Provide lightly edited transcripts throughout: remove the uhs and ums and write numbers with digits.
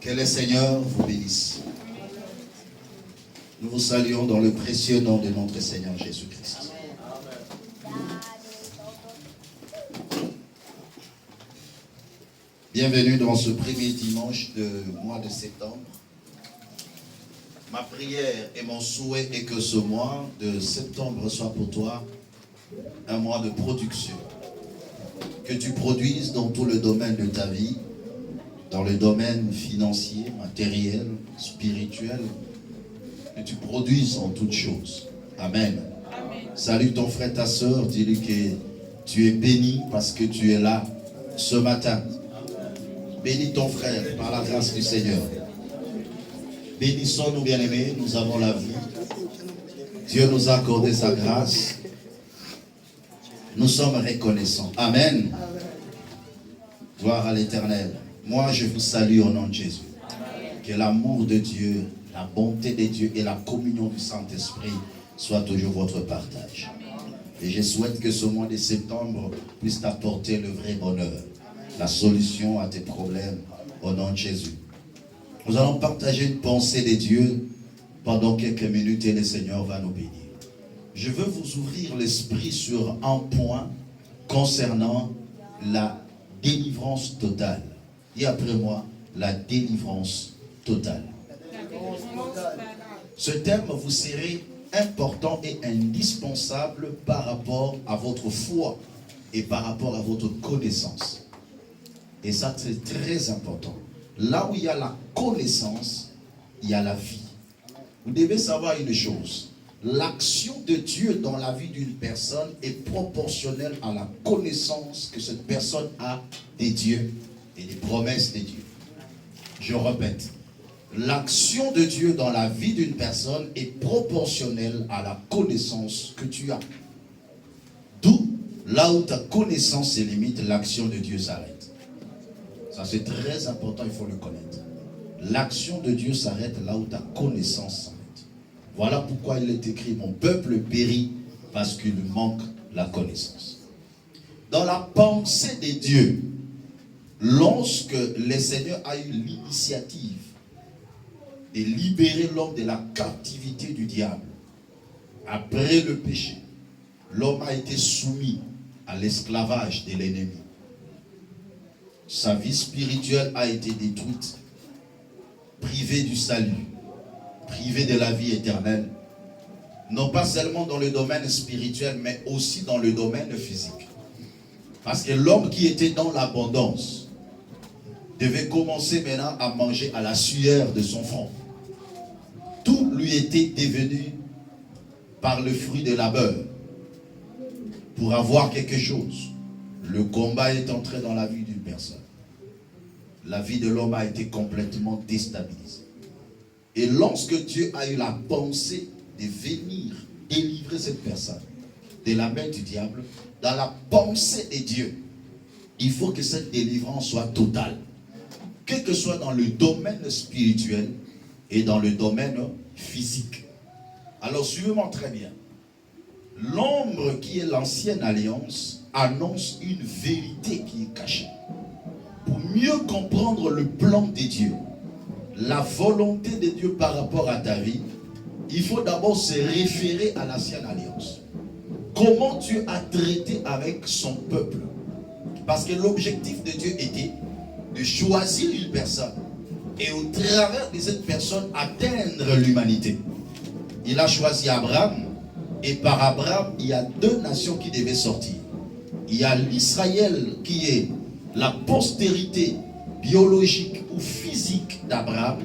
Que le Seigneur vous bénisse. Nous vous saluons dans le précieux nom de notre Seigneur Jésus-Christ. Bienvenue dans ce premier dimanche du mois de septembre. Ma prière et mon souhait est que ce mois de septembre soit pour toi un mois de production. Que tu produises dans tout le domaine de ta vie, dans le domaine financier, matériel, spirituel, que tu produises en toutes choses. Amen. Amen. Salue ton frère, ta soeur, dis-lui que tu es béni parce que tu es là ce matin. Bénis ton frère par la grâce du Seigneur. Bénissons-nous, bien-aimés, nous avons la vie. Dieu nous a accordé sa grâce. Nous sommes reconnaissants. Amen. Gloire à l'Éternel. Moi, je vous salue au nom de Jésus. Que l'amour de Dieu, la bonté de Dieu et la communion du Saint-Esprit soient toujours votre partage. Et je souhaite que ce mois de septembre puisse t'apporter le vrai bonheur, la solution à tes problèmes au nom de Jésus. Nous allons partager une pensée de Dieu pendant quelques minutes et le Seigneur va nous bénir. Je veux vous ouvrir l'esprit sur un point concernant la délivrance totale. Et après moi, la délivrance totale. Ce thème vous serait important et indispensable par rapport à votre foi et par rapport à votre connaissance. Et ça, c'est très important. Là où il y a la connaissance, il y a la vie. Vous devez savoir une chose. L'action de Dieu dans la vie d'une personne est proportionnelle à la connaissance que cette personne a des dieux et des promesses de Dieu. Je répète. L'action de Dieu dans la vie d'une personne est proportionnelle à la connaissance que tu as. D'où, là où ta connaissance se limite, l'action de Dieu s'arrête. Ça, c'est très important, il faut le connaître. L'action de Dieu s'arrête là où ta connaissance s'arrête. Voilà pourquoi il est écrit, mon peuple périt parce qu'il manque la connaissance. Dans la pensée de Dieu, lorsque le Seigneur a eu l'initiative de libérer l'homme de la captivité du diable, après le péché, l'homme a été soumis à l'esclavage de l'ennemi. Sa vie spirituelle a été détruite, privé du salut, privé de la vie éternelle, non pas seulement dans le domaine spirituel, mais aussi dans le domaine physique. Parce que l'homme qui était dans l'abondance devait commencer maintenant à manger à la sueur de son front. Tout lui était devenu par le fruit de labeur. Pour avoir quelque chose, le combat est entré dans la vie d'une personne. La vie de l'homme a été complètement déstabilisée. Et lorsque Dieu a eu la pensée de venir délivrer cette personne de la main du diable, dans la pensée de Dieu, il faut que cette délivrance soit totale. Quel que soit dans le domaine spirituel et dans le domaine physique. Alors suivez-moi très bien. L'ombre qui est l'ancienne alliance annonce une vérité qui est cachée. Pour mieux comprendre le plan de Dieu, la volonté de Dieu par rapport à ta vie, il faut d'abord se référer à l'ancienne alliance. Comment Dieu a traité avec son peuple. Parce que l'objectif de Dieu était de choisir une personne et au travers de cette personne atteindre l'humanité. Il a choisi Abraham et par Abraham il y a deux nations qui devaient sortir. Il y a l'Israël qui est la postérité biologique ou physique d'Abraham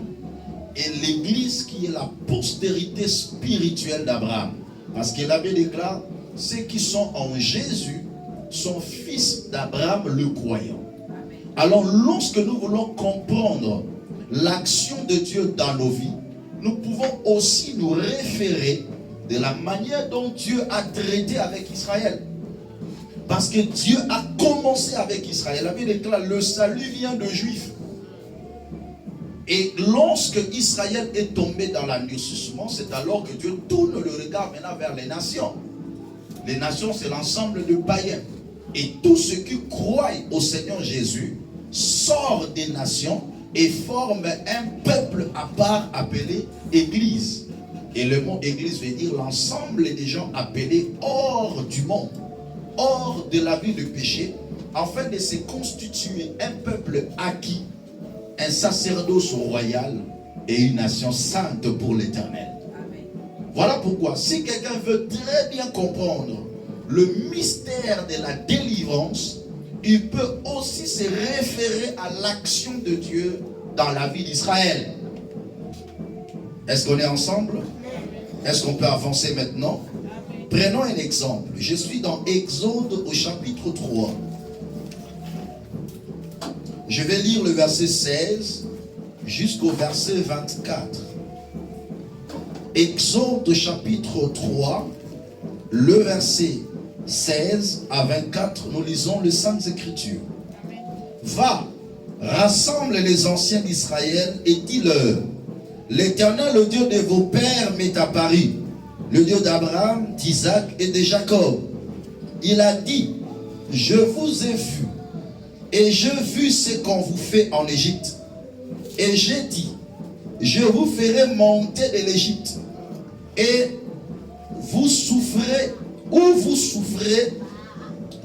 et l'Église qui est la postérité spirituelle d'Abraham. Parce qu'il avait déclaré, ceux qui sont en Jésus sont fils d'Abraham le croyant. Alors lorsque nous voulons comprendre l'action de Dieu dans nos vies, nous pouvons aussi nous référer de la manière dont Dieu a traité avec Israël. Parce que Dieu a commencé avec Israël. Il avait déclaré, le salut vient de Juifs. Et lorsque Israël est tombé dans l'endurcissement, c'est alors que Dieu tourne le regard maintenant vers les nations. Les nations, c'est l'ensemble de païens. Et tous ceux qui croient au Seigneur Jésus sortent des nations et forment un peuple à part appelé Église. Et le mot Église veut dire l'ensemble des gens appelés hors du monde, hors de la vie de péché, afin de se constituer un peuple acquis, un sacerdoce royal et une nation sainte pour l'Éternel. Voilà pourquoi, si quelqu'un veut très bien comprendre le mystère de la délivrance, il peut aussi se référer à l'action de Dieu dans la vie d'Israël. Est-ce qu'on est ensemble? Est-ce qu'on peut avancer maintenant? Prenons un exemple. Je suis dans Exode au chapitre 3. Je vais lire le verset 16 jusqu'au verset 24. Exode chapitre 3, le verset 16 à 24, nous lisons les Saintes Écritures. Va, rassemble les anciens d'Israël et dis-leur, l'Éternel, le Dieu de vos pères, m'est apparu, le Dieu d'Abraham, d'Isaac et de Jacob. Il a dit, je vous ai vu, et j'ai vu ce qu'on vous fait en Égypte. Et j'ai dit, je vous ferai monter de l'Égypte, et vous souffrez, ou vous souffrez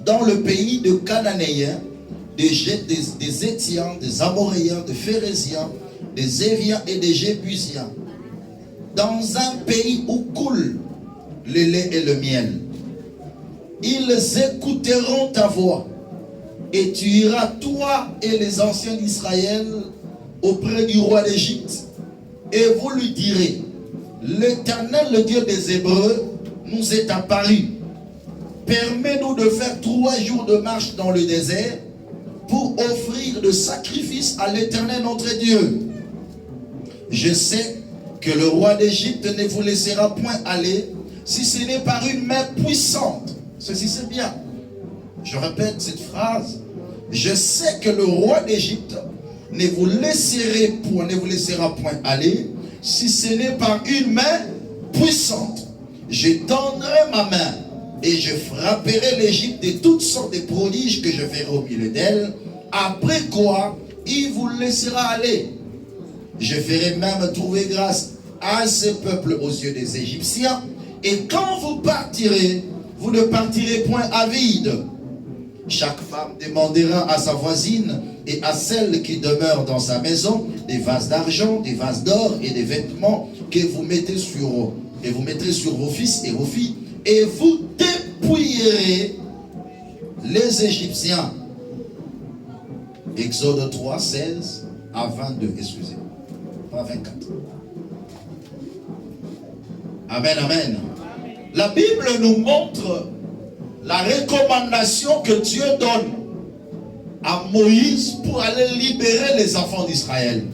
dans le pays de Cananéens, des Étiens, des Amoréens, des Phérésiens, des Éviens et des Jébusiens, dans un pays où coule le lait et le miel. Ils écouteront ta voix, et tu iras, toi et les anciens d'Israël, auprès du roi d'Égypte, et vous lui direz, l'Éternel, le Dieu des Hébreux, nous est apparu. Permets-nous de faire 3 jours de marche dans le désert pour offrir de sacrifices à l'Éternel notre Dieu. Je sais que le roi d'Égypte ne vous laissera point aller si ce n'est par une main puissante. Ceci c'est bien. Je répète cette phrase. Je sais que le roi d'Égypte ne vous laissera point aller si ce n'est par une main puissante. Je tendrai ma main et je frapperai l'Égypte de toutes sortes de prodiges que je ferai au milieu d'elle, après quoi il vous laissera aller. Je ferai même trouver grâce à ce peuple aux yeux des Égyptiens, et quand vous partirez, vous ne partirez point avide. Chaque femme demandera à sa voisine et à celle qui demeure dans sa maison des vases d'argent, des vases d'or et des vêtements que vous mettez sur vos fils et vos filles, et vous dépouillerez les Égyptiens. Exode 3, 16 à 22, excusez-moi, pas 24. Amen, amen. La Bible nous montre la recommandation que Dieu donne à Moïse pour aller libérer les enfants d'Israël.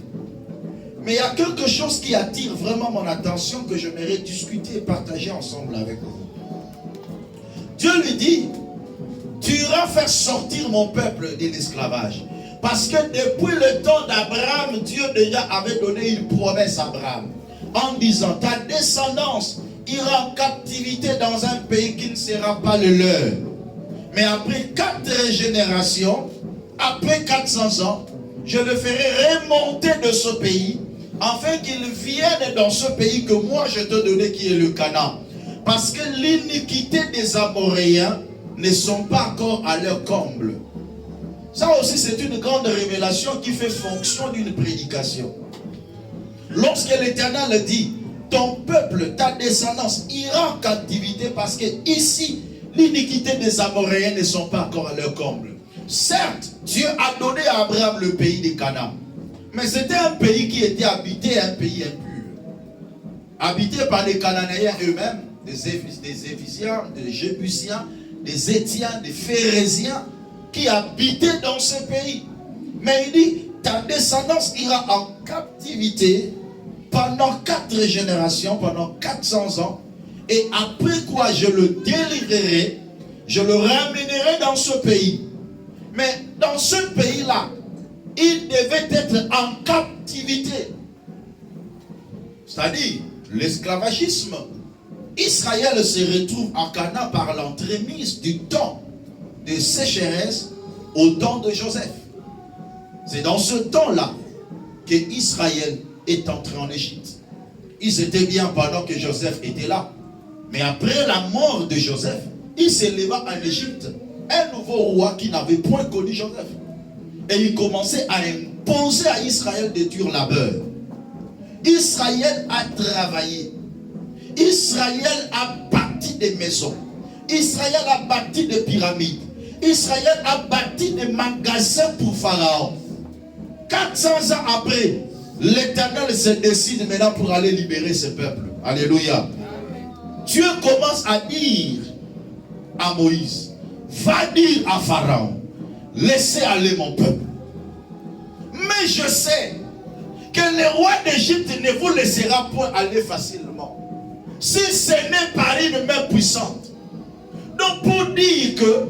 Mais il y a quelque chose qui attire vraiment mon attention, que j'aimerais discuter et partager ensemble avec vous. Dieu lui dit, tu iras faire sortir mon peuple de l'esclavage. Parce que depuis le temps d'Abraham, Dieu déjà avait donné une promesse à Abraham, en disant, ta descendance ira en captivité dans un pays qui ne sera pas le leur. Mais après 4 générations, après 400 ans, je le ferai remonter de ce pays, afin qu'il vienne dans ce pays que moi je te donnais, qui est le Canaan. Parce que l'iniquité des Amoréens ne sont pas encore à leur comble. Ça aussi, c'est une grande révélation qui fait fonction d'une prédication. Lorsque l'Éternel dit, ton peuple, ta descendance ira en captivité, parce que ici, l'iniquité des Amoréens ne sont pas encore à leur comble. Certes, Dieu a donné à Abraham le pays de Canaan, mais c'était un pays qui était habité, un pays impur, habité par les Cananéens eux-mêmes, des Éphisiens, des Jébusiens, des Étiens, des Phérésiens, qui habitaient dans ce pays. Mais il dit, ta descendance ira en captivité pendant 4 générations, pendant 400 ans, et après quoi je le délivrerai, je le ramènerai dans ce pays. Mais dans ce pays-là, il devait être en captivité. C'est-à-dire, l'esclavagisme. Israël se retrouve en Canaan par l'entremise du temps de sécheresse au temps de Joseph. C'est dans ce temps-là que Israël est entré en Égypte. Ils étaient bien pendant que Joseph était là. Mais après la mort de Joseph, il s'éleva en Égypte. un nouveau roi qui n'avait point connu Joseph. Et il commençait à imposer à Israël de dur labeur. Israël a travaillé. Israël a bâti des maisons. Israël a bâti des pyramides. Israël a bâti des magasins pour Pharaon. 400 ans après, l'Éternel se décide maintenant pour aller libérer ce peuple. Alléluia. Dieu commence à dire à Moïse, va dire à Pharaon, laissez aller mon peuple. Mais je sais que le roi d'Égypte ne vous laissera point aller facilement, si ce n'est par une main puissante. Donc pour dire que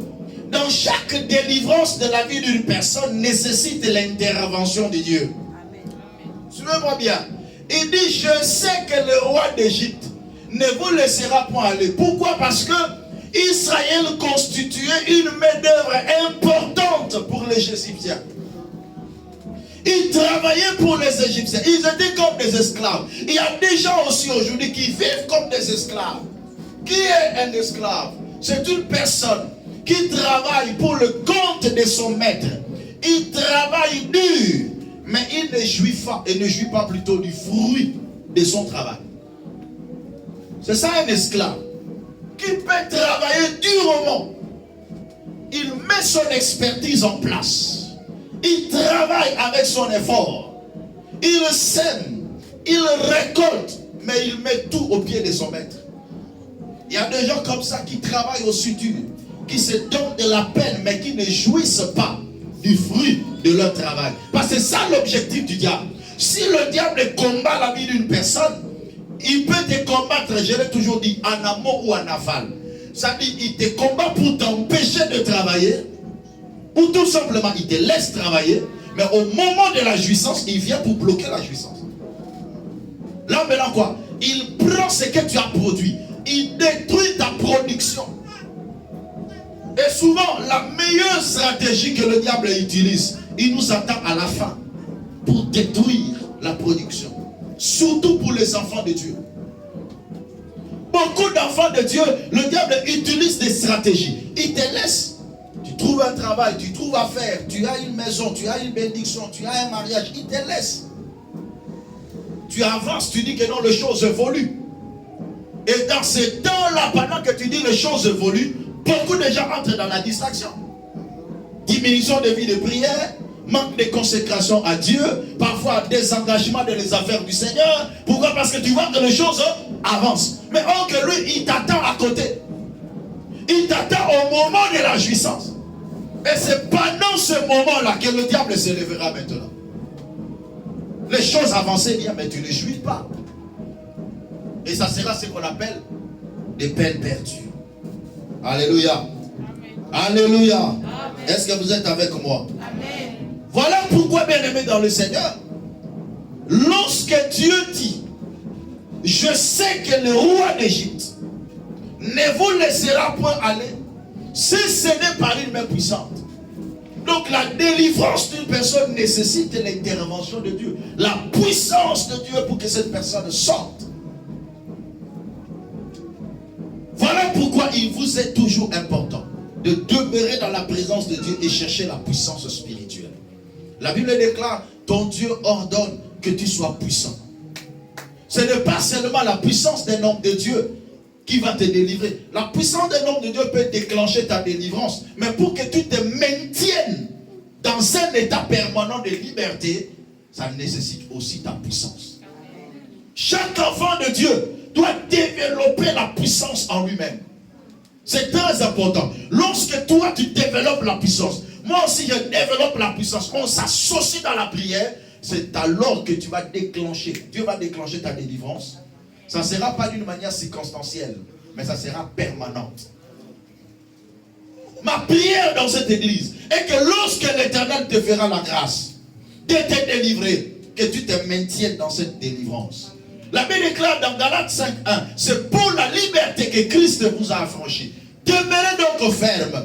dans chaque délivrance de la vie d'une personne nécessite l'intervention de Dieu. Suivez-moi bien. Il dit, je sais que le roi d'Égypte ne vous laissera point aller. Pourquoi? Parce que Israël constituait une main-d'œuvre importante pour les Égyptiens. Ils travaillaient pour les Égyptiens. Ils étaient comme des esclaves. Il y a des gens aussi aujourd'hui qui vivent comme des esclaves. Qui est un esclave? C'est une personne qui travaille pour le compte de son maître. Il travaille dur, mais il ne jouit pas plutôt du fruit de son travail. C'est ça un esclave qui peut travailler durement. Il met son expertise en place. Il travaille avec son effort. Il sème, il récolte, mais il met tout au pied de son maître. Il y a des gens comme ça qui travaillent aussi dur, qui se donnent de la peine, mais qui ne jouissent pas du fruit de leur travail. Parce que c'est ça l'objectif du diable. Si le diable combat la vie d'une personne, il peut te combattre, je l'ai toujours dit, en amont ou en aval. Ça dit, il te combat pour t'empêcher de travailler, ou tout simplement, il te laisse travailler, mais au moment de la jouissance, il vient pour bloquer la jouissance. Là maintenant quoi? Il prend ce que tu as produit, il détruit ta production. Et souvent, la meilleure stratégie que le diable utilise, il nous attend à la fin pour détruire la production. Surtout pour les enfants de Dieu. Beaucoup d'enfants de Dieu, le diable utilise des stratégies. Il te laisse. Tu trouves un travail, tu trouves à faire, tu as une maison, tu as une bénédiction, tu as un mariage. Il te laisse. Tu avances, tu dis que non, les choses évoluent. Et dans ces temps-là, pendant que tu dis les choses évoluent, beaucoup de gens entrent dans la distraction. Diminution de vie de prière, manque de consécration à Dieu, parfois désengagement dans les affaires du Seigneur. Pourquoi? Parce que tu vois que les choses avancent. Mais or que lui, il t'attend à côté. Il t'attend au moment de la jouissance. Et c'est pendant ce moment-là que le diable se lèvera maintenant. Les choses avancées bien, mais tu ne jouis pas. Et ça sera ce qu'on appelle des peines perdues. Alléluia. Amen. Alléluia. Est-ce que vous êtes avec moi? Amen. Voilà pourquoi, bien-aimés dans le Seigneur, lorsque Dieu dit, je sais que le roi d'Égypte ne vous laissera point aller, si ce n'est par une main puissante. Donc la délivrance d'une personne nécessite l'intervention de Dieu, la puissance de Dieu pour que cette personne sorte. Voilà pourquoi il vous est toujours important de demeurer dans la présence de Dieu et chercher la puissance spirituelle. La Bible déclare, ton Dieu ordonne que tu sois puissant. Ce n'est pas seulement la puissance d'un homme de Dieu qui va te délivrer. La puissance d'un homme de Dieu peut déclencher ta délivrance. Mais pour que tu te maintiennes dans un état permanent de liberté, ça nécessite aussi ta puissance. Chaque enfant de Dieu doit développer la puissance en lui-même. C'est très important. Lorsque toi tu développes la puissance, moi aussi je développe la puissance, on s'associe dans la prière, c'est alors que tu vas déclencher, Dieu va déclencher ta délivrance. Ça ne sera pas d'une manière circonstancielle, mais ça sera permanente. Ma prière dans cette église est que lorsque l'Éternel te fera la grâce de te délivrer, que tu te maintiennes dans cette délivrance. La Bible déclare dans Galates 5:1, c'est pour la liberté que Christ vous a affranchi. Demeurez donc ferme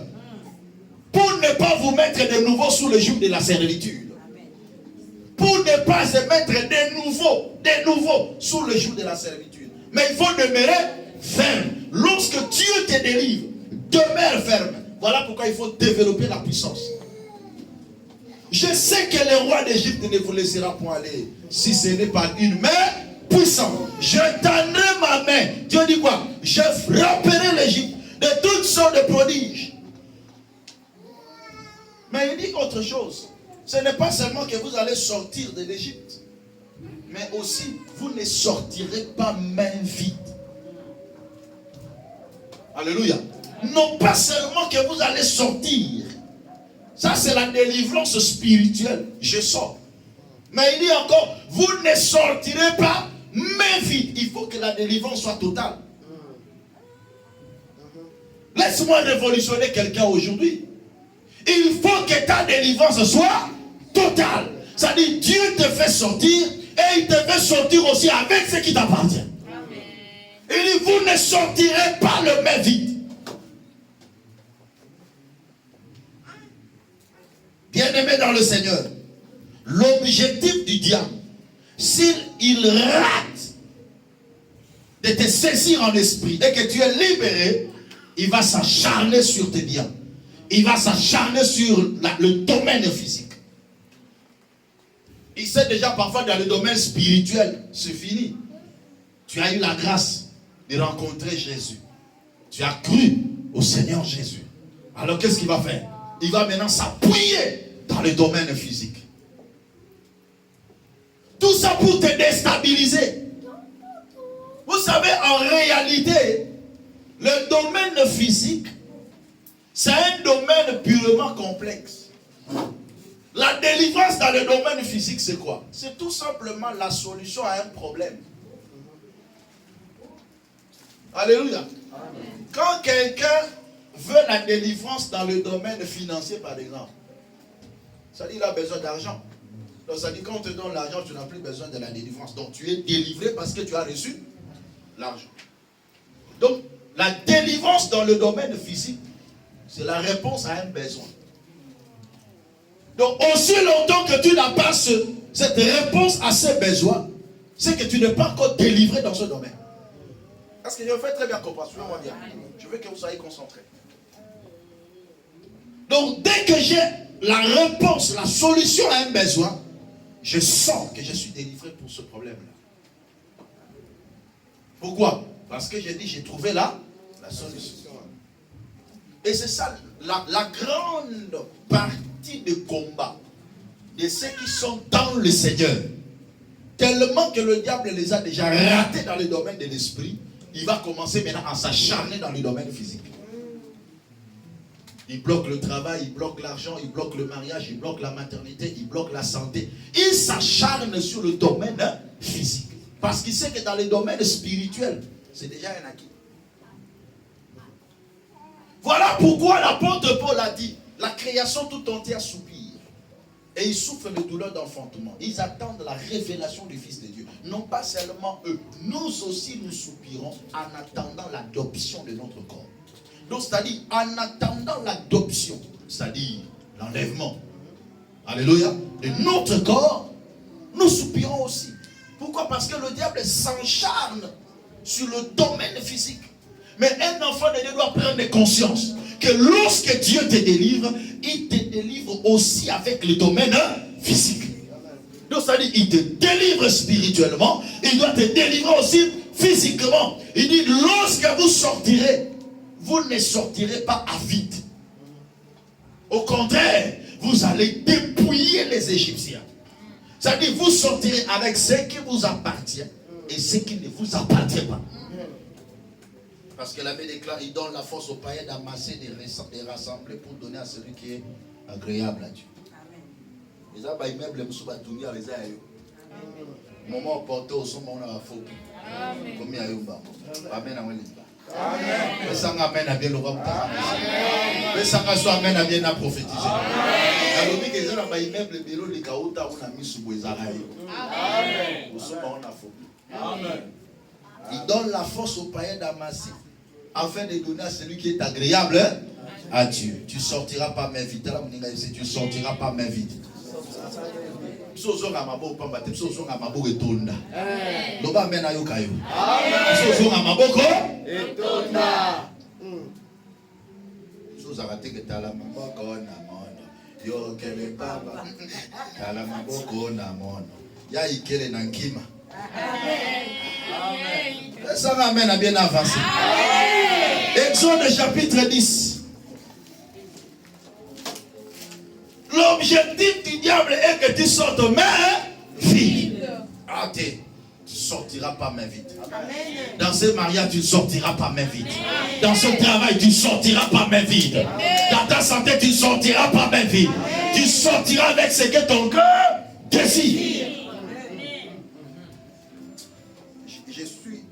pour ne pas vous mettre de nouveau sous le joug de la servitude. Pour ne pas se mettre de nouveau sous le joug de la servitude. Mais il faut demeurer ferme. Lorsque Dieu te délivre, demeure ferme. Voilà pourquoi il faut développer la puissance. Je sais que le roi d'Égypte ne vous laissera point aller si ce n'est par une main puissante. Je tendrai ma main. Dieu dit quoi? Je frapperai l'Égypte de toutes sortes de prodiges. Mais il dit autre chose. Ce n'est pas seulement que vous allez sortir de l'Égypte, mais aussi vous ne sortirez pas main vide. Alléluia. Non pas seulement que vous allez sortir. Ça c'est la délivrance spirituelle. Je sors. Mais il dit encore, vous ne sortirez pas main vide. Il faut que la délivrance soit totale. Laisse-moi révolutionner quelqu'un aujourd'hui. Il faut que ta délivrance soit totale. C'est-à-dire Dieu te fait sortir et il te fait sortir aussi avec ce qui t'appartient. Il dit, vous ne sortirez pas le main vide. Bien-aimé dans le Seigneur, l'objectif du diable, s'il rate de te saisir en esprit et que tu es libéré, il va s'acharner sur tes biens. Il va s'acharner sur le domaine physique. Il sait déjà parfois dans le domaine spirituel, c'est fini. Tu as eu la grâce de rencontrer Jésus. Tu as cru au Seigneur Jésus. Alors qu'est-ce qu'il va faire? Il va maintenant s'appuyer dans le domaine physique. Tout ça pour te déstabiliser. Vous savez, en réalité, le domaine physique, c'est un domaine purement complexe. La délivrance dans le domaine physique, c'est quoi? C'est tout simplement la solution à un problème. Alléluia. Amen. Quand quelqu'un veut la délivrance dans le domaine financier, par exemple, ça dit qu'il a besoin d'argent. Donc ça dit quand on te donne l'argent, tu n'as plus besoin de la délivrance. Donc tu es délivré parce que tu as reçu l'argent. Donc la délivrance dans le domaine physique, c'est la réponse à un besoin. Donc aussi longtemps que tu n'as pas cette réponse à ce besoin, c'est que tu n'es pas encore délivré dans ce domaine. Parce que je fais très bien comprendre. Je veux que vous soyez concentrés. Donc dès que j'ai la réponse, la solution à un besoin, je sens que je suis délivré pour ce problème-là. Pourquoi? Parce que j'ai dit, j'ai trouvé la solution. Et c'est ça, la grande partie de combat de ceux qui sont dans le Seigneur. Tellement que le diable les a déjà ratés dans le domaine de l'esprit, il va commencer maintenant à s'acharner dans le domaine physique. Il bloque le travail, il bloque l'argent, il bloque le mariage, il bloque la maternité, il bloque la santé. Il s'acharne sur le domaine physique. Parce qu'il sait que dans le domaine spirituel, c'est déjà un acquis. Voilà pourquoi l'apôtre Paul a dit, la création tout entière soupire. Et ils souffrent de douleurs d'enfantement. Ils attendent la révélation du Fils de Dieu. Non pas seulement eux, nous aussi nous soupirons en attendant l'adoption de notre corps. Donc c'est-à-dire en attendant l'adoption, c'est-à-dire l'enlèvement, alléluia, de notre corps, nous soupirons aussi. Pourquoi? Parce que le diable s'encharne sur le domaine physique. Mais un enfant de Dieu doit prendre conscience que lorsque Dieu te délivre, il te délivre aussi avec le domaine physique. Donc ça dit, il te délivre spirituellement, il doit te délivrer aussi physiquement. Il dit, lorsque vous sortirez, vous ne sortirez pas à vide. Au contraire, vous allez dépouiller les Égyptiens. C'est-à-dire, vous sortirez avec ce qui vous appartient et ce qui ne vous appartient pas. Parce que la Bible déclare, il donne la force aux païens d'amasser, de rassembler pour donner à celui qui est agréable à Dieu. Les gens, ils meublent les soubatounias, les aïeux. Moment porté au son, on a faux. Comme il y a eu Amen. Amen. Pesanga amen à bien le roi. Pesanga soit amen à bien à prophétiser. Alors, il y a des immeubles de l'eau, les caoutas, on a mis sous les araïs. Au son, on a faux. Il donne la force aux païens d'amasser afin de donner à celui qui est agréable à Dieu. Tu ne sortiras pas main vide. Tu ne sortiras pas main vide. Sous arrêté que t'as la maboko na mono. Yo kele papa. T'as la maboko na mono. Ya ikele nankima. Amen. Ça m'amène à bien avancer. Exode chapitre 10. L'objectif du diable est que tu sortes main vide. Ah, tu ne sortiras pas main vide. Dans ce mariage, tu ne sortiras pas main vide. Dans ce travail, tu ne sortiras pas main vide. Dans ta santé, tu ne sortiras pas main vide. Tu sortiras avec ce que ton cœur désire.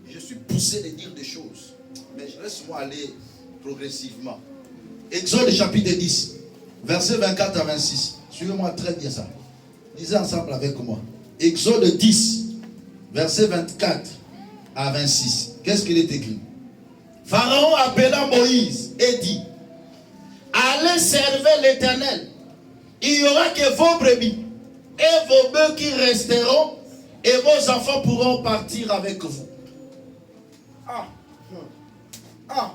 Je suis poussé de dire des choses, mais laisse-moi aller progressivement. Exode chapitre 10, versets 24 à 26. Suivez-moi très bien ça. Lisez ensemble avec moi. Exode 10, versets 24 à 26. Qu'est-ce qu'il est écrit? Pharaon appela Moïse et dit: allez servir l'Éternel. Il n'y aura que vos brebis et vos bœufs qui resteront, et vos enfants pourront partir avec vous. Non.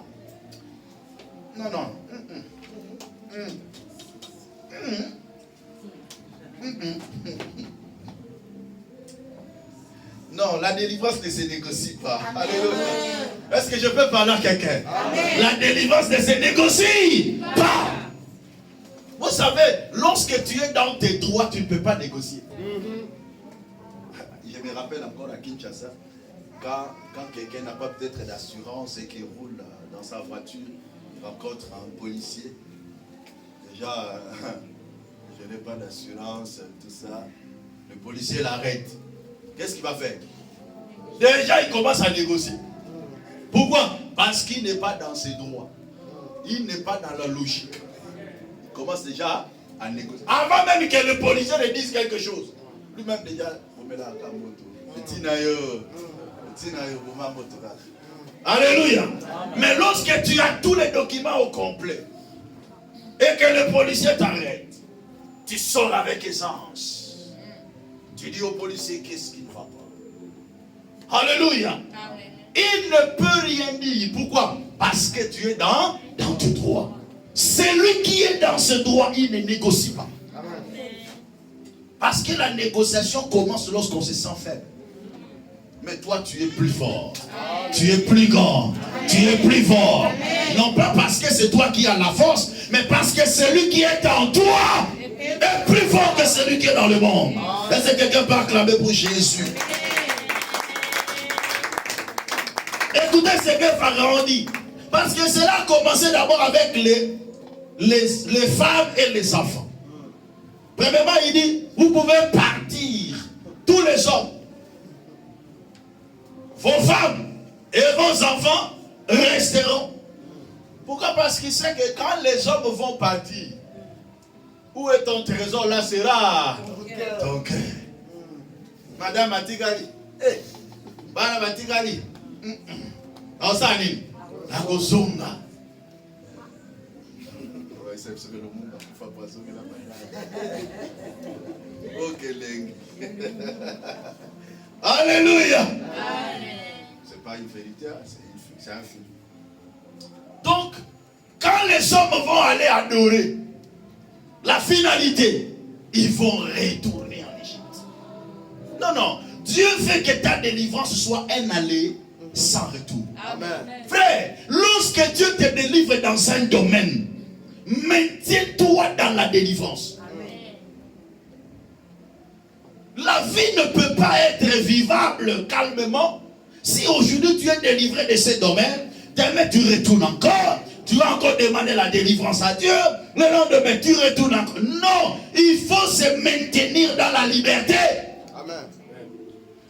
Non, la délivrance ne se négocie pas. Alléluia. Est-ce que je peux parler à quelqu'un? La délivrance ne se négocie pas. Vous savez, lorsque tu es dans tes droits, tu ne peux pas négocier. Je me rappelle encore à Kinshasa, quand quelqu'un n'a pas peut-être d'assurance et qu'il roule dans sa voiture, il rencontre un policier. Déjà, je n'ai pas d'assurance, tout ça. Le policier l'arrête. Qu'est-ce qu'il va faire? Déjà, il commence à négocier. Pourquoi? Parce qu'il n'est pas dans ses droits. Il n'est pas dans la logique. Il commence déjà à négocier. Avant même que le policier ne dise quelque chose. Lui-même déjà, vous mettez la moto. Alléluia. Mais lorsque tu as tous les documents au complet et que le policier t'arrête, tu sors avec aisance. Tu dis au policier qu'est-ce qu'il ne va pas. Alléluia. Amen. Il ne peut rien dire. Pourquoi? Parce que tu es dans tes droits. Celui qui est dans ce droit, il ne négocie pas. Amen. Parce que la négociation commence lorsqu'on se sent faible. Mais toi, tu es plus fort. Amen. Tu es plus grand. Amen. Tu es plus fort. Amen. Non pas parce que c'est toi qui as la force, mais parce que celui qui est en toi est plus fort que celui qui est dans le monde. Est-ce que quelqu'un peut acclamer pour Jésus? Écoutez ce que Pharaon dit. Parce que cela a commencé d'abord avec les femmes et les enfants. Premièrement, il dit, vous pouvez partir, tous les hommes. Vos femmes et vos enfants resteront. Pourquoi? Parce qu'il sait que quand les hommes vont partir, où est ton trésor? Là sera ton cœur. Madame Matigali. Bana Matigali. Osani. Nakozunga. Alléluia. C'est pas une vérité, c'est un film. Donc, quand les hommes vont aller adorer, la finalité, ils vont retourner en Égypte. Non. Dieu veut que ta délivrance soit un aller sans retour. Amen. Frère, lorsque Dieu te délivre dans un domaine, maintiens-toi dans la délivrance. Amen. La vie ne peut pas être vivable calmement si aujourd'hui tu es délivré de ce domaine, demain tu retournes encore. Tu vas encore demander la délivrance à Dieu. Le lendemain, tu retournes encore. Non, il faut se maintenir dans la liberté. Amen.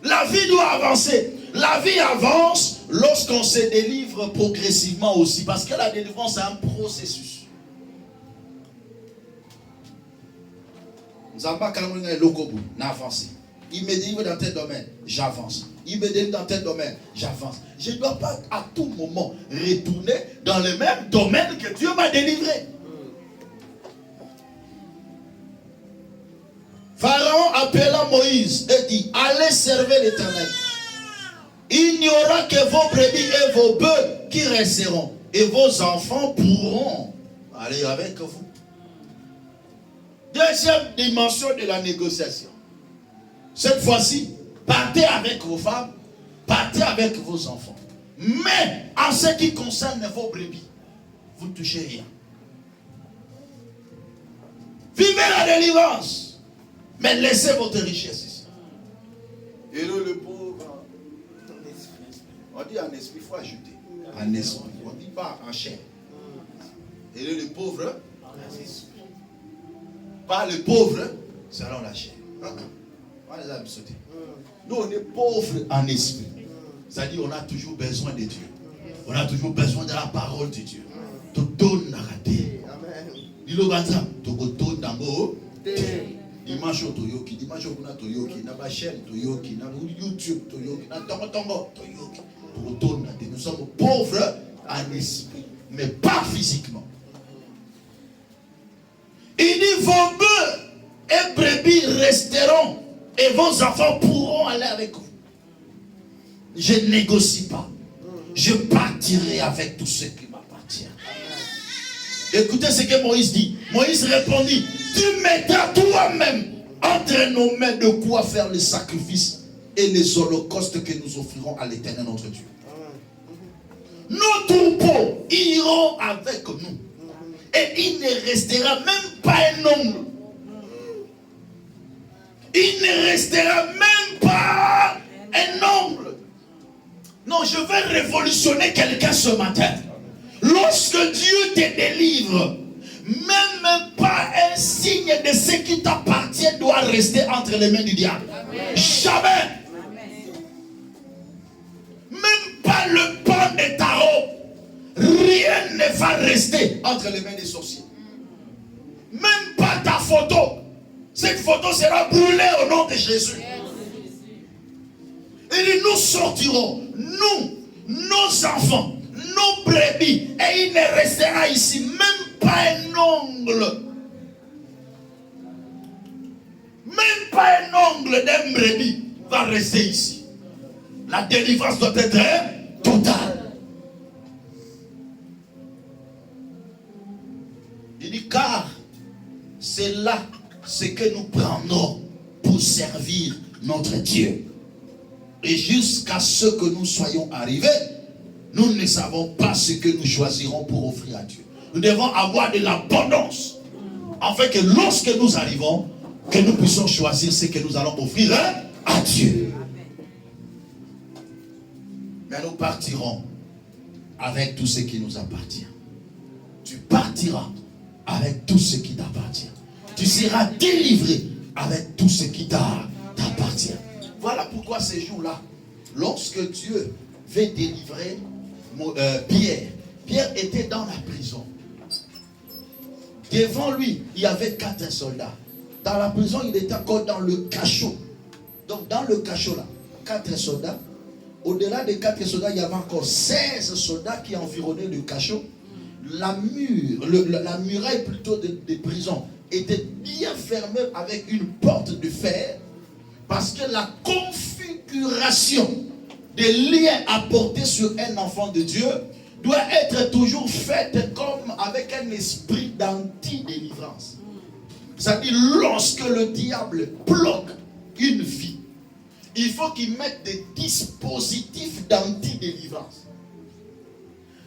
La vie doit avancer. La vie avance lorsqu'on se délivre progressivement aussi. Parce que la délivrance, c'est un processus. Nous n'avons pas calmé le locobo, n'avance. Il me délivre dans tel domaine, j'avance. Il me délivre dans tel domaine, j'avance. Je ne dois pas à tout moment retourner dans le même domaine que Dieu m'a délivré. Pharaon appela Moïse et dit, allez servir l'Éternel. Il n'y aura que vos brebis et vos bœufs qui resteront. Et vos enfants pourront Allez avec vous. Deuxième dimension de la négociation. Cette fois-ci, partez avec vos femmes, partez avec vos enfants. Mais en ce qui concerne vos brebis, vous ne touchez rien. Vivez la délivrance, mais laissez votre richesse ici. Et le pauvre, on dit en esprit, il faut ajouter. En esprit, on ne dit pas en chair. Et le pauvre, en esprit. Pas le pauvre selon la chair. Nous, on est pauvres en esprit. C'est-à-dire on a toujours besoin de Dieu. On a toujours besoin de la parole de Dieu. Tout donne la raté. Il y a tout dans le dimanche toyoki, dimanche kuna toyoki, na ba chaîne toyoki, na YouTube toyoki, na tongo toyoki. Nous sommes pauvres en esprit, mais pas physiquement. Il dit vos bœufs et brebis resteront et vos enfants pourront aller avec vous. Je ne négocie pas. Je partirai avec tout ce qui m'appartient. Écoutez ce que Moïse dit. Moïse répondit, tu mettras toi-même entre nos mains de quoi faire les sacrifices et les holocaustes que nous offrirons à l'Éternel notre Dieu. Nos troupeaux iront avec nous. Et il ne restera même pas un ongle. Il ne restera même pas un ongle. Non, je vais révolutionner quelqu'un ce matin. Lorsque Dieu te délivre, même pas un signe de ce qui t'appartient doit rester entre les mains du diable. Amen. Jamais. Amen. Même pas le pan de tarot. Rien ne va rester entre les mains des sorciers. Même pas ta photo. Cette photo sera brûlée au nom de Jésus. Il dit, nous sortirons, nous, nos enfants, nos brebis, et il ne restera ici même pas un ongle. Même pas un ongle d'un brebis va rester ici. La délivrance doit être totale. Il dit, car c'est là ce que nous prendrons pour servir notre Dieu. Et jusqu'à ce que nous soyons arrivés, nous ne savons pas ce que nous choisirons pour offrir à Dieu. Nous devons avoir de l'abondance, afin que lorsque nous arrivons, que nous puissions choisir ce que nous allons offrir à Dieu. Mais nous partirons avec tout ce qui nous appartient. Tu partiras avec tout ce qui t'appartient. Tu seras délivré avec tout ce qui t'appartient. Voilà pourquoi ces jours-là, lorsque Dieu veut délivrer Pierre, Pierre était dans la prison. Devant lui, il y avait 4 soldats. Dans la prison, il était encore dans le cachot. Donc dans le cachot là, 4 soldats. Au-delà des 4 soldats, il y avait encore 16 soldats qui environnaient le cachot. La muraille plutôt de prison était bien fermée avec une porte de fer. Parce que la configuration des liens apportés sur un enfant de Dieu doit être toujours faite comme avec un esprit d'anti-délivrance. C'est-à-dire, lorsque le diable bloque une vie, il faut qu'il mette des dispositifs d'anti-délivrance.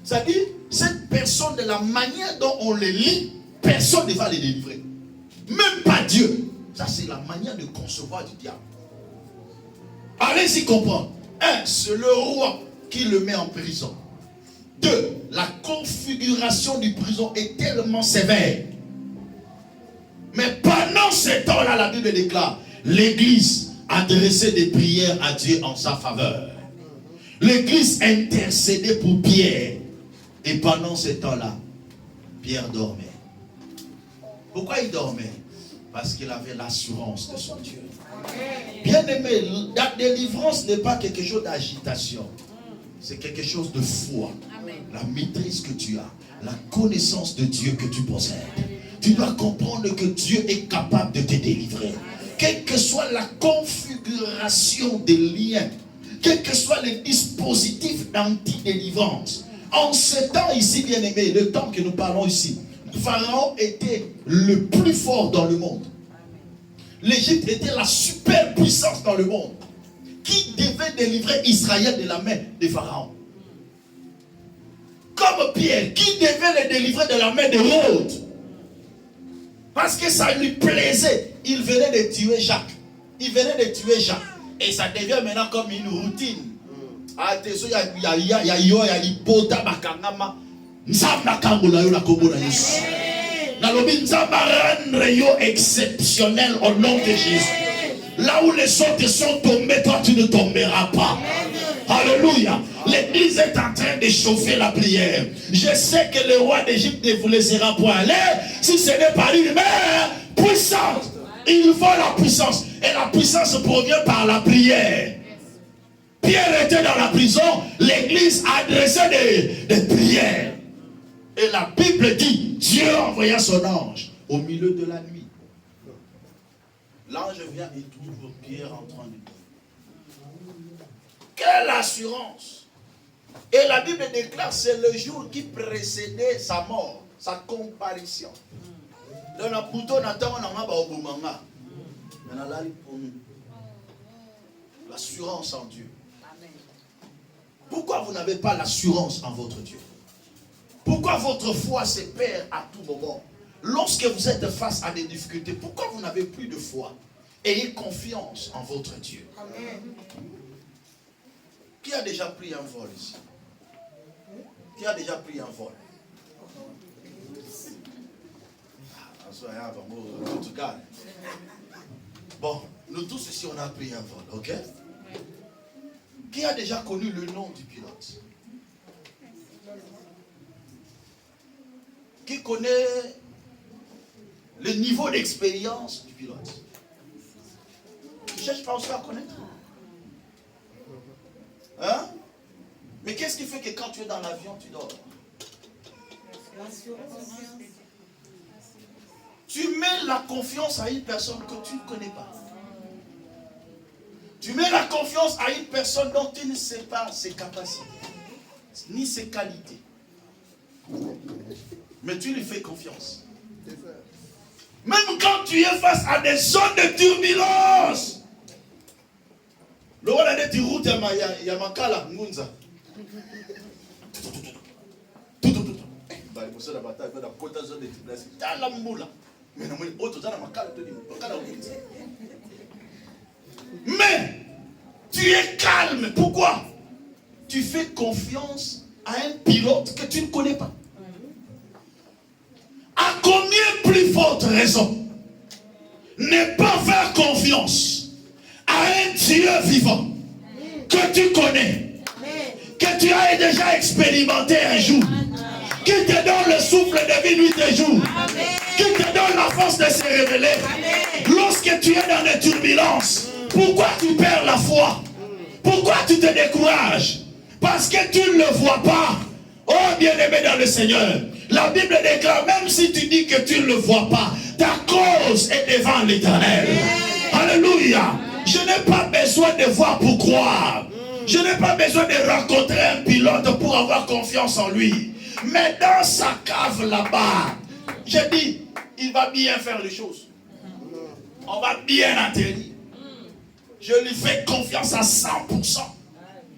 C'est-à-dire, cette personne, de la manière dont on les lit, personne ne va les délivrer. Même pas Dieu. Ça, c'est la manière de concevoir du diable. Allez-y comprendre. 1, c'est le roi qui le met en prison. 2, la configuration du prison est tellement sévère. Mais pendant ce temps-là, la Bible déclare, l'Église adressait des prières à Dieu en sa faveur. L'Église intercédait pour Pierre. Et pendant ce temps-là, Pierre dormait. Pourquoi il dormait? Parce qu'il avait l'assurance de son Dieu. Bien-aimé, la délivrance n'est pas quelque chose d'agitation. C'est quelque chose de foi. La maîtrise que tu as, la connaissance de Dieu que tu possèdes. Tu dois comprendre que Dieu est capable de te délivrer. Quelle que soit la configuration des liens, quels que soient les dispositifs d'anti-délivrance. En ce temps ici, bien-aimé, le temps que nous parlons ici, Pharaon était le plus fort dans le monde. L'Égypte était la superpuissance dans le monde. Qui devait délivrer Israël de la main de Pharaon? Comme Pierre, qui devait le délivrer de la main de Rhodes? Parce que ça lui plaisait. Il venait de tuer Jacques. Il venait de tuer Jacques. Et ça devient maintenant comme une routine. Attention, il y a l'ipota bakangama. Nzamba kangola yo la kombo na Yesu. Nalobi nzamba rendre yo exceptionnel au nom de Jésus. Là où les autres sont tombés, toi tu ne tomberas pas. Alléluia. L'église est en train de chauffer la prière. Je sais que le roi d'Égypte ne vous laissera point aller si ce n'est pas une mère puissante. Il faut la puissance. Et la puissance provient par la prière. Pierre était dans la prison. L'église adressait des prières. Et la Bible dit, Dieu envoya son ange au milieu de la nuit. L'ange vient et trouve Pierre en train de dire. Quelle assurance! Et la Bible déclare, c'est le jour qui précédait sa mort, sa comparution. Dans la bouton, l'assurance en Dieu. Pourquoi vous n'avez pas l'assurance en votre Dieu? Pourquoi votre foi se perd à tout moment? Lorsque vous êtes face à des difficultés, pourquoi vous n'avez plus de foi? Ayez confiance en votre Dieu. Amen. Qui a déjà pris un vol ici? Qui a déjà pris un vol? En tout cas. Bon, nous tous ici on a pris un vol, ok? Qui a déjà connu le nom du pilote? Qui connaît le niveau d'expérience du pilote? Tu ne cherches pas aussi à connaître. Hein? Mais qu'est-ce qui fait que quand tu es dans l'avion, tu dors? Tu mets la confiance à une personne que tu ne connais pas. Tu mets la confiance à une personne dont tu ne sais pas ses capacités, ni ses qualités. Mais tu lui fais confiance. Même quand tu es face à des zones de turbulence. Le roi de route, il y a Makala, Ngunza. Mais tu es calme. Pourquoi? Tu fais confiance à un pilote que tu ne connais pas. À combien plus forte raison ne pas faire confiance à un Dieu vivant que tu connais, que tu as déjà expérimenté un jour, qui te donne le souffle de vie nuit et jour, qui te donne la force de se révéler. Lorsque tu es dans des turbulences, pourquoi tu perds la foi? Pourquoi tu te décourages? Parce que tu ne le vois pas. Oh bien-aimé dans le Seigneur, la Bible déclare, même si tu dis que tu ne le vois pas, ta cause est devant l'Éternel. Alléluia. Je n'ai pas besoin de voir pour croire. Je n'ai pas besoin de rencontrer un pilote pour avoir confiance en lui. Mais dans sa cave là-bas, je dis, il va bien faire les choses. On va bien atterrir. Je lui fais confiance à 100%.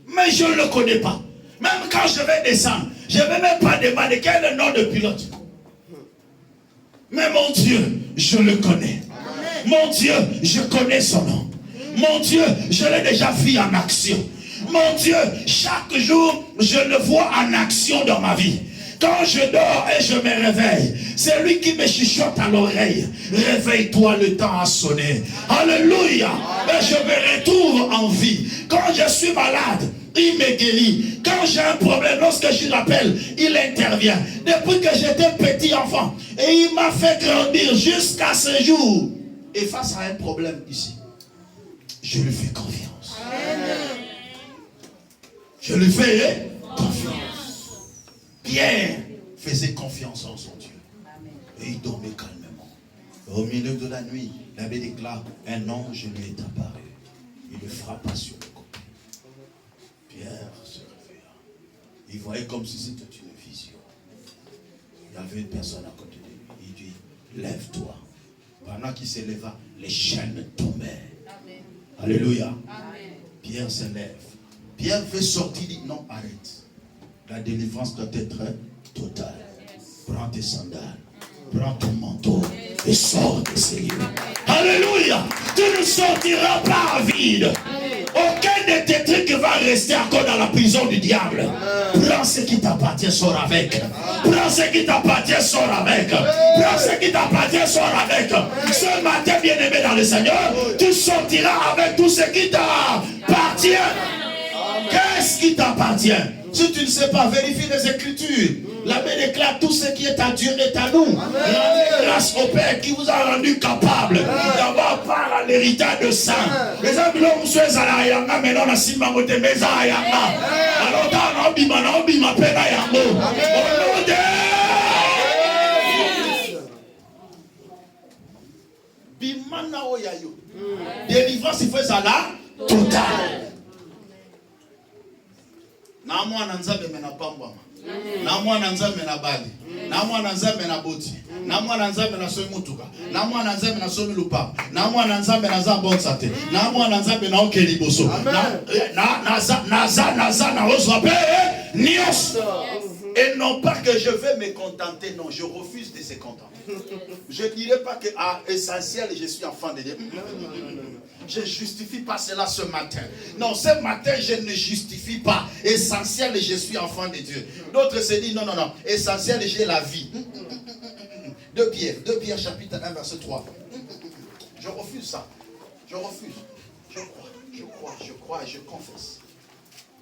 Mais je ne le connais pas. Même quand je vais descendre, je ne vais même pas demander quel est le nom de pilote. Mais mon Dieu, je le connais. Mon Dieu, je connais son nom. Mon Dieu, je l'ai déjà vu en action. Mon Dieu, chaque jour, je le vois en action dans ma vie. Quand je dors et je me réveille, c'est lui qui me chuchote à l'oreille. Réveille-toi, le temps a sonné. Alléluia. Et je me retrouve en vie. Quand je suis malade, il me guérit. Quand j'ai un problème, lorsque je l'appelle, il intervient. Depuis que j'étais petit enfant, et il m'a fait grandir jusqu'à ce jour. Et face à un problème ici, je lui fais confiance. Amen. Je lui fais confiance. Pierre faisait confiance en son Dieu. Et il dormait calmement. Au milieu de la nuit, la Bible déclare, un ange lui est apparu. Il le frappa sur le côté. Pierre se réveilla. Il voyait comme si c'était une vision. Il y avait une personne à côté de lui. lève-toi. Pendant qu'il se leva, les chaînes tombaient. Amen. Alléluia. Amen. Pierre se lève. Pierre veut sortir, dit non, arrête. La délivrance doit être totale. Prends tes sandales, prends ton manteau et sors de ces lieux. Alléluia. Tu ne sortiras pas vide. Aucun de tes trucs va rester encore dans la prison du diable. Prends ce qui t'appartient, sors avec. Prends ce qui t'appartient, sors avec. Prends ce qui t'appartient, sors avec. Ce matin, bien-aimé dans le Seigneur, tu sortiras avec tout ce qui t'appartient. Qu'est-ce qui t'appartient? Si tu ne sais pas, vérifie les Écritures. La Bible déclare tout ce qui est à Dieu est à nous. Rendez grâce au Père qui vous a rendu capable d'avoir part à l'héritage de saint. Les amis, l'homme souhaite à la yanga, mais non, la sima mote meza à yanga. Alors, dans l'obima, l'obima pena yango. Au nom de Bimana oyayo. Délivrance, il faut ça là, total. Na mwana nzambe mena pambwa. Na mwana nzambe na bali. Na mwana nzambe na boti. Na mwana nzambe na somi mutuka. Na mwana nzambe na somi lupa. Na mwana nzambe na za bonne santé. Na mwana nzambe na okeli boso. Na ozoape nios. Et non pas que je vais me contenter, non, je refuse de se contenter. Je ne dirais pas que essentiel je suis enfant de Dieu. Je ne justifie pas cela ce matin. Non, ce matin, je ne justifie pas. Essentiel, je suis enfant de Dieu. D'autres se disent, non, non, non. Essentiel, j'ai la vie. 2 Pierre chapitre 1, verset 3. Je refuse ça. Je refuse. Je crois et je confesse.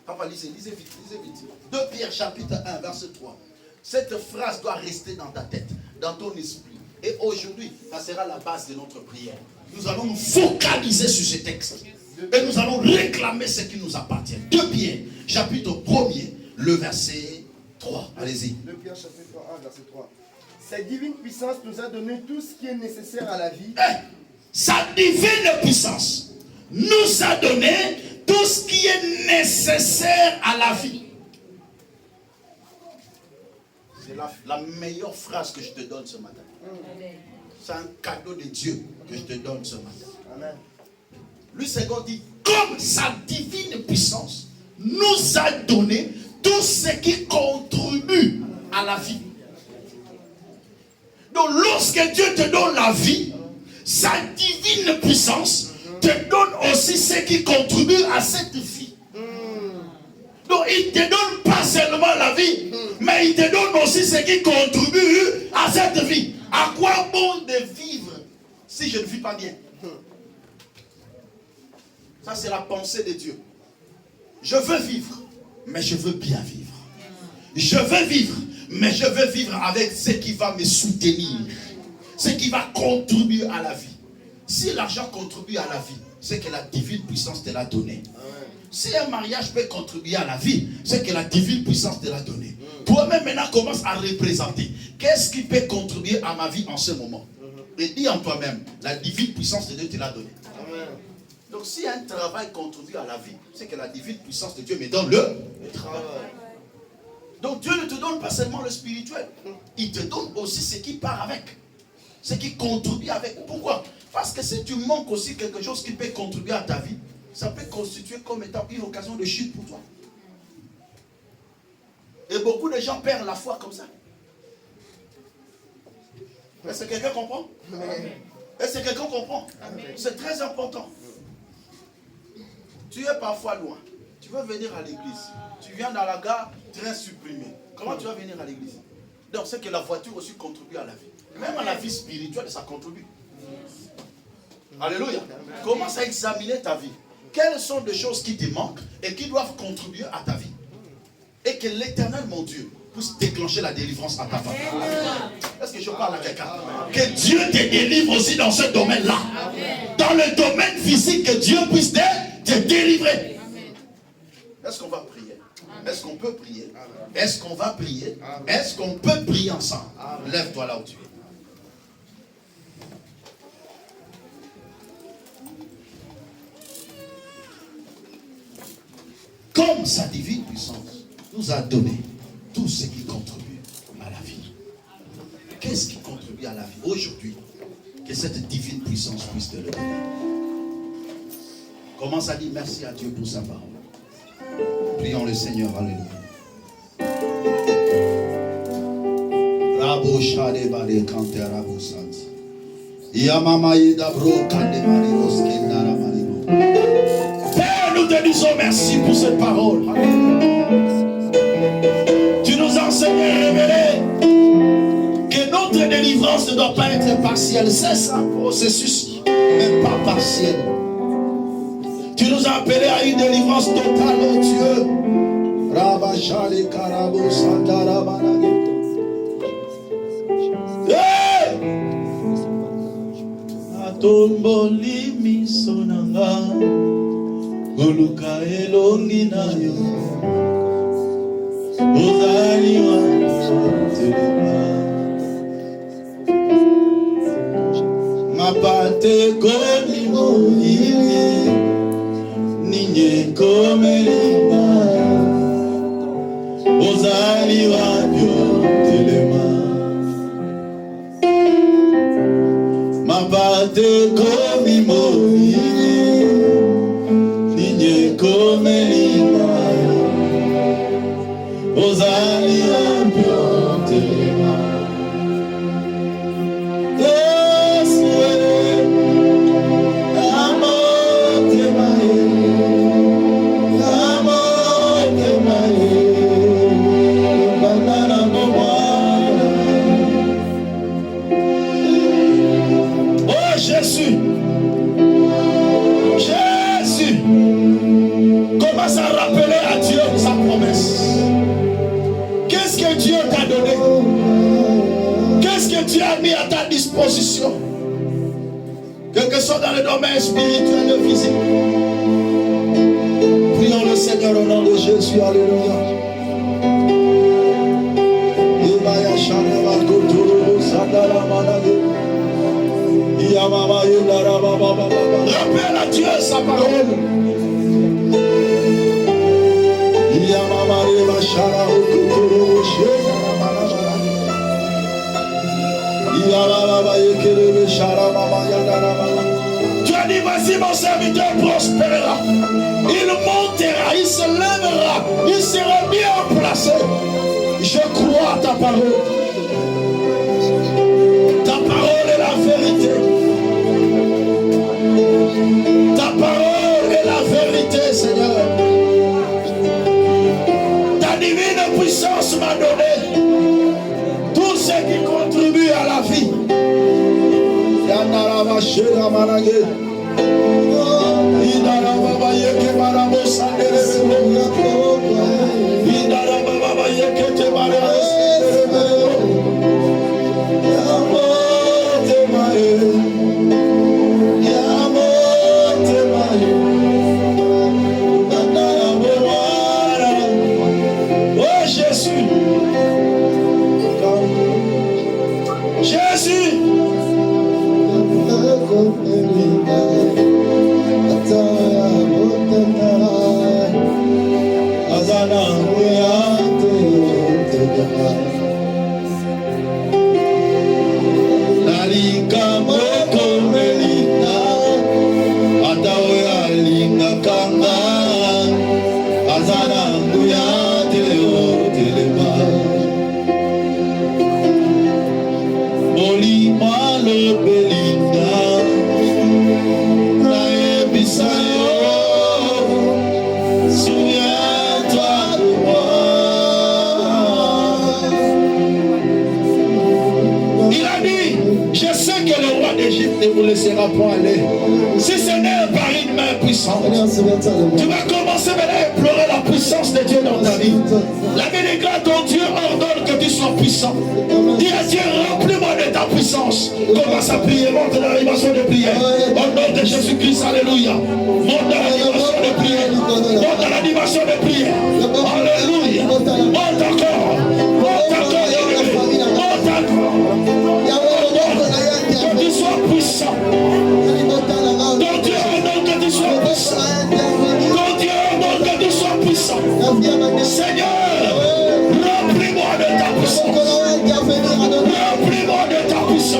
Papa, lisez vite. 2 Pierre chapitre 1, verset 3. Cette phrase doit rester dans ta tête, dans ton esprit. Et aujourd'hui, ça sera la base de notre prière. Nous allons nous focaliser sur ce texte. Et nous allons réclamer ce qui nous appartient. 2 Pierre, chapitre 1er, le verset 3. Allez-y. 2 Pierre, chapitre 1, verset 3. Sa divine puissance nous a donné tout ce qui est nécessaire à la vie. Sa divine puissance nous a donné tout ce qui est nécessaire à la vie. C'est la meilleure phrase que je te donne ce matin. C'est un cadeau de Dieu que je te donne ce matin. Amen. Lui, c'est qu'on dit, comme sa divine puissance nous a donné tout ce qui contribue à la vie. Donc, lorsque Dieu te donne la vie, sa divine puissance te donne aussi ce qui contribue à cette vie. Donc, il ne te donne pas seulement la vie, mais il te donne aussi ce qui contribue à cette vie. À quoi bon de vivre si je ne vis pas bien? Ça, c'est la pensée de Dieu. Je veux vivre, mais je veux bien vivre. Je veux vivre, mais je veux vivre avec ce qui va me soutenir, ce qui va contribuer à la vie. Si l'argent contribue à la vie, c'est que la divine puissance te l'a donné. Si un mariage peut contribuer à la vie, c'est que la divine puissance te l'a donné. Toi-même maintenant commence à représenter. Qu'est-ce qui peut contribuer à ma vie en ce moment? Et dis en toi-même, la divine puissance de Dieu te l'a donné. Donc si un travail contribue à la vie, c'est que la divine puissance de Dieu me donne le travail. Donc Dieu ne te donne pas seulement le spirituel. Il te donne aussi ce qui part avec. Ce qui contribue avec. Pourquoi? Parce que si tu manques aussi quelque chose qui peut contribuer à ta vie, ça peut constituer comme étant une occasion de chute pour toi. Et beaucoup de gens perdent la foi comme ça. Est-ce que quelqu'un comprend? Est-ce que quelqu'un comprend? C'est très important. Tu es parfois loin. Tu veux venir à l'église. Tu viens dans la gare, train supprimé. Comment tu vas venir à l'église? Donc c'est que la voiture aussi contribue à la vie. Même à la vie spirituelle, ça contribue. Alléluia. Commence à examiner ta vie. Quelles sont les choses qui te manquent et qui doivent contribuer à ta vie? Et que l'Éternel, mon Dieu, puisse déclencher la délivrance à ta famille. Est-ce que je parle à quelqu'un? Que Dieu te délivre aussi dans ce domaine-là. Dans le domaine physique, que Dieu puisse te délivrer. Est-ce qu'on va prier? Est-ce qu'on peut prier? Est-ce qu'on va prier? Est-ce qu'on peut prier ensemble? Lève-toi là où tu es. Comme sa divine puissance nous a donné tout ce qui contribue à la vie. Qu'est-ce qui contribue? contribuer à la vie. Aujourd'hui, que cette divine puissance puisse te lever. Commence à dire merci à Dieu pour sa parole. Prions le Seigneur, alléluia. Rabo shade bale kante rabo santi. Yamama ida bro kande marigo skindara marigo. Père, nous te disons merci pour cette parole. Tu nous enseignes et révélé que notre délivrance ne doit pas être partielle. C'est un processus, mais pas partiel. Tu nous as appelés à une délivrance totale, oh Dieu. Rabashali karabo sandara manage. Atomboli misonanga goluka elongi na yo ozali wa telema mapate koni moyini ninye komelinga ozali wa telema mapate komi moyini ninye komelinga ozali wa telema Commence à rappeler à Dieu sa promesse. Qu'est-ce que Dieu t'a donné? Qu'est-ce que Dieu a mis à ta disposition? Quelque chose dans le domaine spirituel et physique. Prions le Seigneur au nom de Jésus. Alléluia. Rappelle à Dieu sa parole. Tu as dit, voici mon serviteur prospérera. Il montera, il se lèvera, il sera bien placé. Je crois à ta parole. Ta parole est la vérité. Ta parole est la vérité, Seigneur. Ta divine puissance m'a donné tout ce qui contribue à la vie. Oh Jésus, Jésus, ne vous laissera pas aller. Si ce n'est par une main puissante, tu vas commencer maintenant à implorer la puissance de Dieu dans ta vie. La Bible déclare ton Dieu ordonne que tu sois puissant. Dis à Dieu, remplis-moi de ta puissance. Commence à prier, monte dans l'animation de prière. Au nom de Jésus-Christ, alléluia. Monte dans l'animation de prière. Monte dans l'animation de prière. Alléluia. Monte encore. Monte encore. Monte encore. Que tu sois puissant. Ton Dieu ordonne que tu sois puissant. Ton Dieu ordonne que tu sois puissant. Seigneur, remplis-moi de ta puissance. Remplis-moi de ta puissance.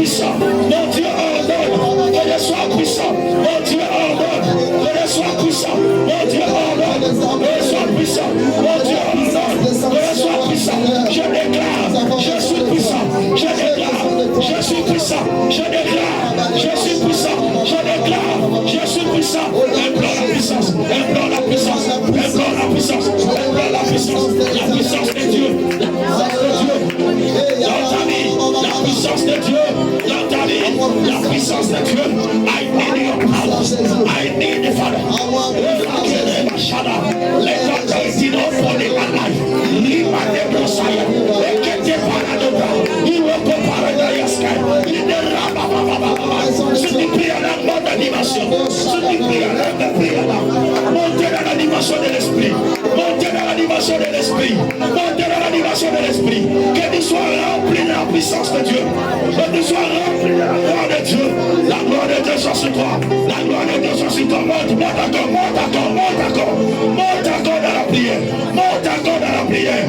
puissant. Mon Dieu ordonne que je sois puissant. Mon Dieu ordonne que je sois puissant. Mon Dieu ordonne que je sois puissant. Mon Dieu ordonne que je sois puissant. Je déclare, je suis puissant. Je déclare, je suis puissant. Je déclare, je suis puissant. Je déclare, je suis puissant. Implore la puissance. Implore la puissance. Implore la puissance. Implore la puissance. La puissance de Dieu. La puissance de Dieu. Dans ta vie, la puissance de Dieu. Dans ta vie, la puissance de Dieu. I need your power. I need the Father. Let your anointing upon my life. Leave my neighbor side. Get the paradox. You will go paradise. In the Rabba. Je te prie à la bonne animation. Je te prie à la montez dans l'animation de l'esprit. Montez dans l'animation de l'esprit. Montez dans l'animation de l'esprit. Que tu sois rempli de la puissance de Dieu. Que tu sois rempli de la gloire de Dieu. La gloire de Dieu soit sur toi. La gloire de Dieu soit sur toi. Monte encore, monte encore, monte encore. Monte encore dans la prière. Monte encore dans la prière.